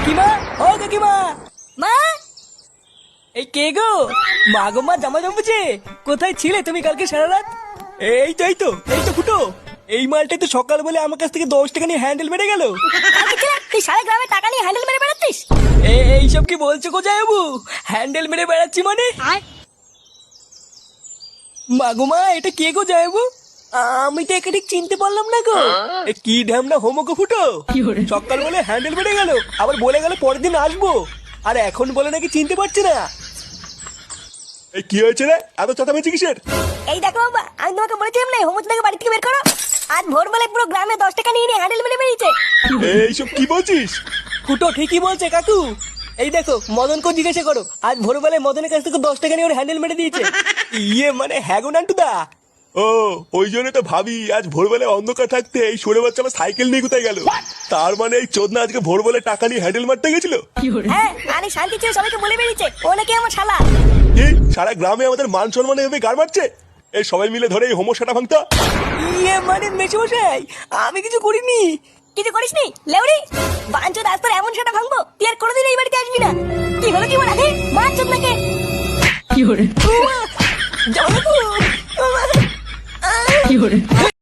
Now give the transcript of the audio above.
কাকিমা, ও কাকিমা, মা এই কে গো? মা গো মা, জামা জমেছে। কোথায় ছিলে তুমি কালকে সারা রাত? এই তো ফুটো। এই মালটাই তো সকাল বলে আমার কাছ থেকে 10 টাকা নিয়ে হ্যান্ডেল মেরে গেল। তুই সারা গ্রামে টাকা নিয়ে হ্যান্ডেল মেরে বেড়াচ্ছিস? এইসব কি বলছো গো জামাইবাবু? হ্যান্ডেল মেরে বেড়াচ্ছি মানে? মা গো মা, এটা কে গো জামাইবাবু? আমি তো একে ঠিক চিনতে পারলাম না গো। এ কি ঢ্যামনা হোমো গো ফুটো। সকাল বলে হ্যান্ডেল মেরে গেল, আবার বলে গেল পরের দিন আসবো, আর এখন বলে নাকি চিনতে পারছে না। এই কি হয়েছে রে, এত চেঁচামেচি কিসের? এই দেখো বাবা, আমি তোমাকে বলেছিলাম না হোমচ থেকে বাড়ি থেকে বের করো। আজ ভোরবেলায় পুরো গ্রামে 10 টাকা নিয়ে হ্যান্ডেল মেরে বেরিয়েছে। এইসব কি বলছিস? ফুটো ঠিকই বলছে কাকু। এই দেখো, মদনকে জিজ্ঞাসা করো, আজ ভোরবেলায় মদনের কাছ থেকে 10 টাকা নিয়ে ওর হ্যান্ডেল মেরে দিয়েছে। ইয়ে মানে হ্যাঁ গো নান্টুদা। ও, ওই জন্য তো ভাবি আজ ভোরবেলায় অন্ধকার থাকতে এই সরে বাচ্চা আমার সাইকেল নিয়ে কোথায় গেল। তার মানে এই চোদনা আজকে ভোরবেলায় টাকা নিয়ে হ্যান্ডেল মারতে গেছিল। হ্যাঁ, আরে শান্তি ছিল, সবাইকে বলে বেরিয়েছে ও নাকি আমার শালা। কি সারা গ্রামে আমাদের মান সম্মানে এভাবে গাড় মারছে? এই সবাই মিলে ধরে এই হোমোসাটা ভাঙতা। ইয়ে মানে মেশমশাই, আমি কিছু করিনি। কিছু করিসনি লেউড়ি? বাঞ্চো রাস্তার এমন সেটা ভাঙবো তুই আর কোনোদিন এই বাড়িতে আসবি না। কি হলো কি বলা, মার চোদ নাকে। জামাইবাবু,